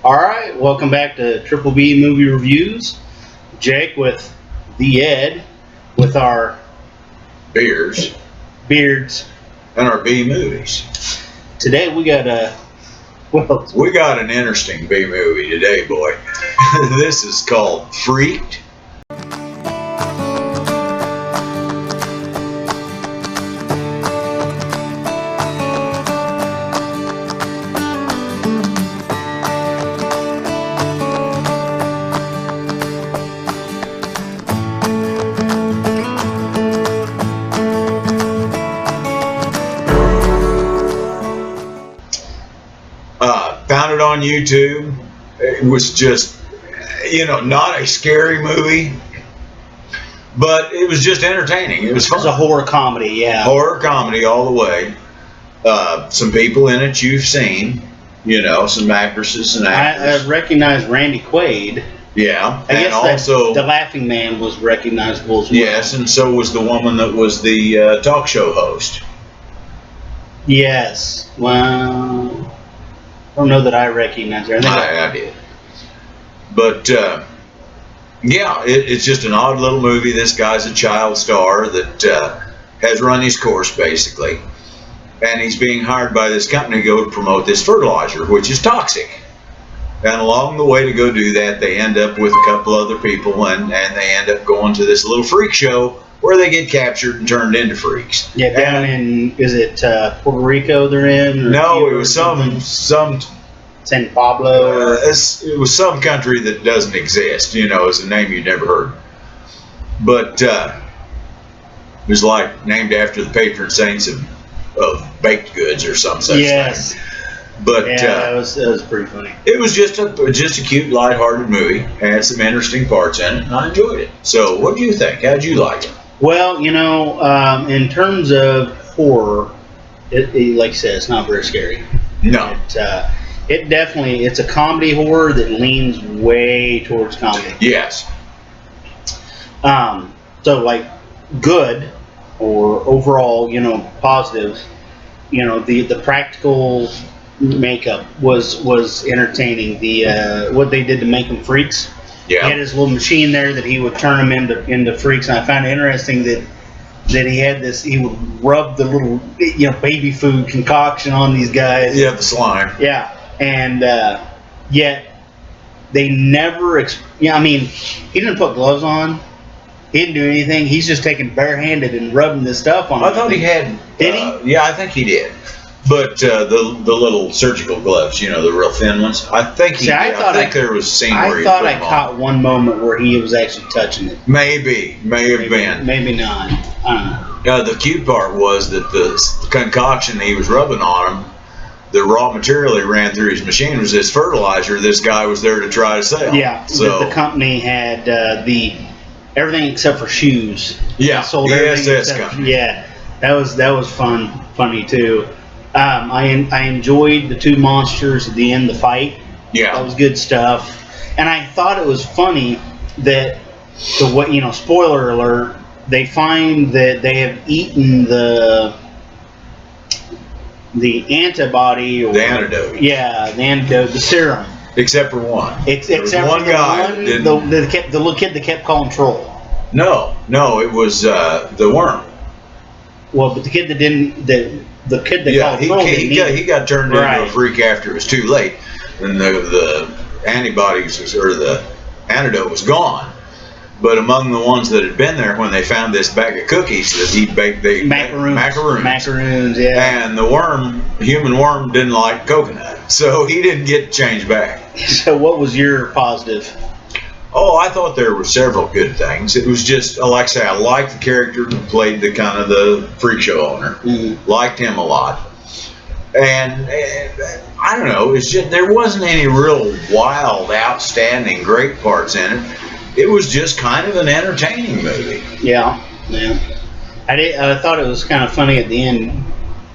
All right, welcome back to Triple B Movie Reviews. Jake with the Ed, with our beards beards, and our B movies. Today we got we got an interesting B movie today, boy. This is called Freaked. Found it on YouTube. It was just, not a scary movie, but it was just entertaining. It was fun. It's a horror comedy, yeah. Horror comedy all the way. Some people in it you've seen, some actresses and actors. I recognize Randy Quaid. Yeah, I guess also the Laughing Man was recognizable as well. Yes, and so was the woman that was the talk show host. Yes, well, I don't know that I recognize her. I did. But, it's just an odd little movie. This guy's a child star that has run his course, basically. And he's being hired by this company to go promote this fertilizer, which is toxic. And along the way to go do that, they end up with a couple other people, and they end up going to this little freak show where they get captured and turned into freaks. Yeah, down in, is it Puerto Rico they're in? Or no, it was some San Pablo? It was some country that doesn't exist, it's a name you'd never heard. But it was like named after the patron saints of baked goods or some such thing. But that was pretty funny. It was just a cute, lighthearted movie. Had some interesting parts in it, and I enjoyed it. So, what do you think? How'd you like it? Well, in terms of horror, it like I said, it's not very scary. No. It's a comedy horror that leans way towards comedy. Yes. So like good or overall, positives. The practical makeup was entertaining. The what they did to make them freaks. Yeah. He had his little machine there that he would turn them into freaks, and I found it interesting that he had this. He would rub the little baby food concoction on these guys. Yeah, the slime. Yeah, and yet they never. He didn't put gloves on. He didn't do anything. He's just taking barehanded and rubbing this stuff on. I thought he had. Did he? Yeah, I think he did. But the little surgical gloves, the real thin ones, I think he. I think there was a scene where he thought I caught one moment where he was actually touching it. May have been. Maybe not. I don't know. The cute part was that the concoction he was rubbing on him, the raw material he ran through his machine was this fertilizer. This guy was there to try to sell. Yeah. So the company had everything except for shoes. Yeah. Sold ESS company. Yeah. That was funny too. I enjoyed the two monsters at the end, the fight. Yeah. That was good stuff. And I thought it was funny that spoiler alert, they find that they have eaten the antibody or the antidote. Yeah, the antidote, the serum. Except for one. Except for one guy. The little kid that kept calling Troll. No, it was the worm. Well, but the kid that didn't. The kid that called Troll. He got turned into a freak after it was too late, and the antibodies or the antidote was gone. But among the ones that had been there when they found this bag of cookies that he baked, macaroons, yeah. And the human worm, didn't like coconut, so he didn't get changed back. So what was your positive? Oh, I thought there were several good things. It was just, like I say, I liked the character who played the freak show owner. Mm-hmm. Liked him a lot. And I don't know, it's just there wasn't any real wild, outstanding, great parts in it. It was just kind of an entertaining movie. Yeah. I thought it was kind of funny at the end,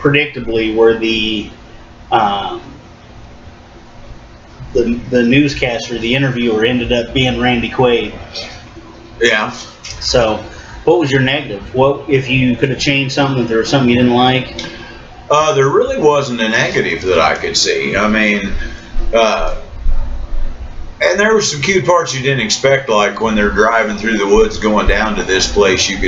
predictably, where the newscaster, the interviewer, ended up being Randy Quaid. Yeah. So, what was your negative? What if you could have changed something? If there was something you didn't like? There really wasn't a negative that I could see. I mean, And there were some cute parts you didn't expect, like when they're driving through the woods going down to this place, you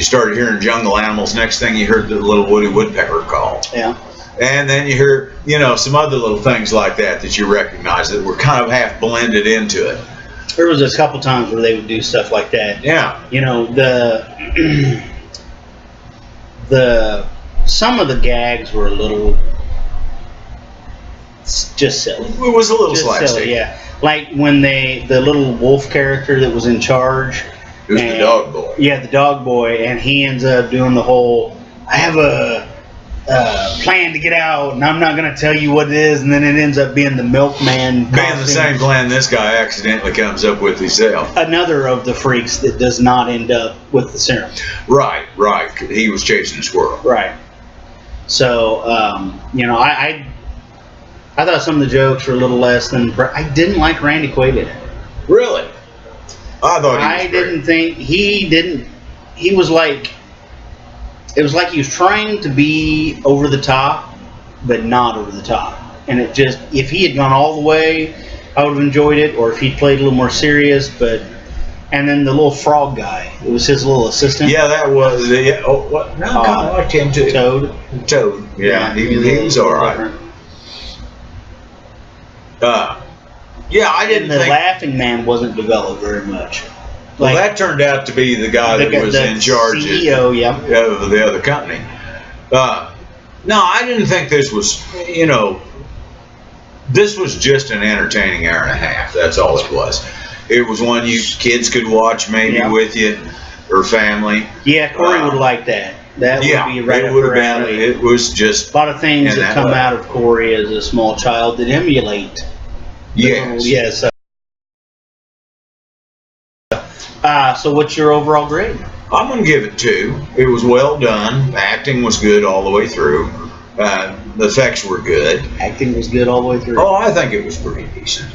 started hearing jungle animals. Next thing you heard the little Woody Woodpecker call. Yeah. And then you hear, some other little things like that you recognize that were kind of half blended into it. There was a couple times where they would do stuff like that. Yeah. Some of the gags were a little just silly. It was a little slapstick. Silly, yeah. Like when the little wolf character that was in charge. It was the dog boy. Yeah, the dog boy, and he ends up doing the whole, I have a plan to get out, and I'm not going to tell you what it is, and then it ends up being the milkman. Being the same plan this guy accidentally comes up with himself. Another of the freaks that does not end up with the serum. Right. He was chasing a squirrel. Right. So, I thought some of the jokes were a little less than. I didn't like Randy Quaid in it. Really? I thought he didn't. He was like. It was like he was trying to be over the top, but not over the top. And it just, if he had gone all the way, I would have enjoyed it. Or if he played a little more serious, but. And then the little frog guy. It was his little assistant. Yeah, that was. What? No, I kind of liked him too. Toad. Yeah, he was all right. I didn't think... The Laughing Man wasn't developed very much. Well, that turned out to be the guy that was in charge CEO, of the other company. No, I didn't think this was, this was just an entertaining hour and a half. That's all it was. It was one you kids could watch maybe with you or family. Yeah, Corey would like that. That would be right up her alley. It was just a lot of things that come out of Corey as a small child that emulate. Yes. So what's your overall grade? I'm going to give it 2. It was well done. The acting was good all the way through. The effects were good. Acting was good all the way through. Oh, I think it was pretty decent.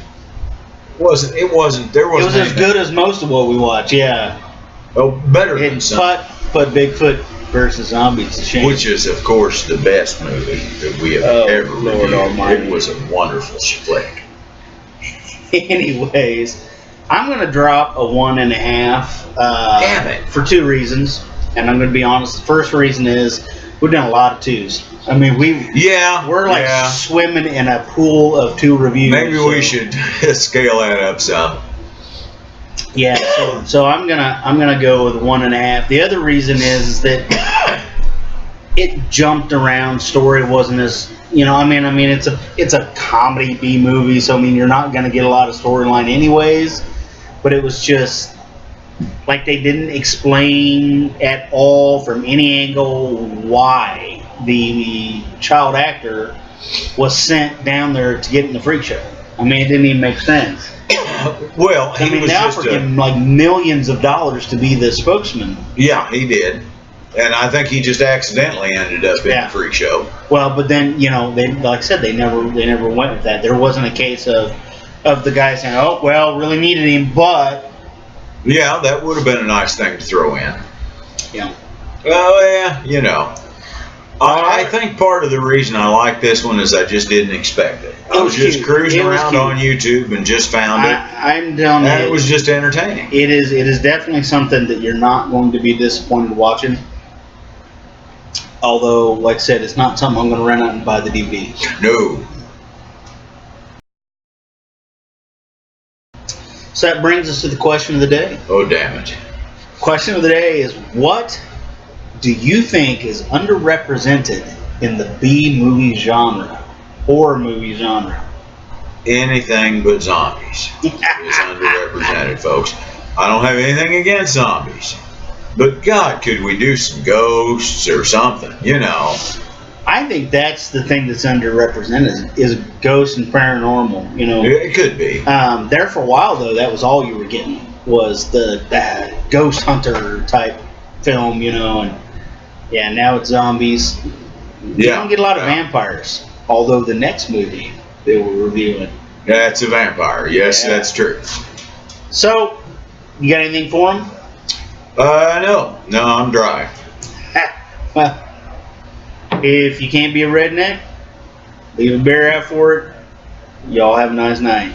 It was as good as most of what we watch, yeah. Oh, better than some. But Bigfoot versus Zombies, a shame. Which is, of course, the best movie that we have ever reviewed. It was a wonderful flick. Anyways, I'm going to drop a 1.5. Damn it. For 2 reasons. And I'm going to be honest. The first reason is we've done a lot of 2s. I mean, we're like swimming in a pool of 2 reviews. Maybe we should scale that up some. Yeah, so I'm gonna go with 1.5. The other reason is that it jumped around. Story wasn't as it's a comedy B movie, so you're not gonna get a lot of storyline anyways. But it was just like they didn't explain at all from any angle why the child actor was sent down there to get in the freak show. It didn't even make sense. Well, he was now for him like millions of dollars to be the spokesman. Yeah, he did, and I think he just accidentally ended up in the freak show. Well, but then they, like I said, they never went with that. There wasn't a case of the guy saying, "Oh, well, really needed him," but yeah, that would have been a nice thing to throw in. Yeah. Well, yeah, I think part of the reason I like this one is I just didn't expect it. I was just cruising around on YouTube and just found it. I'm telling you, and it was just entertaining. It is definitely something that you're not going to be disappointed watching. Although, like I said, it's not something I'm going to run out and buy the DVD. No. So that brings us to the question of the day. Oh, damn it. Question of the day is, what do you think is underrepresented in the B movie genre, horror movie genre? Anything but zombies is underrepresented, folks. I don't have anything against zombies, but God, could we do some ghosts or something? I think that's the thing that's underrepresented is ghosts and paranormal. It could be. There for a while though, that was all you were getting was the ghost hunter type film, and now it's zombies. You don't get a lot of vampires, although the next movie they were reviewing. That's a vampire. Yes, that's true. So, you got anything for him? No, I'm dry. Well, if you can't be a redneck, leave a bear out for it. Y'all have a nice night.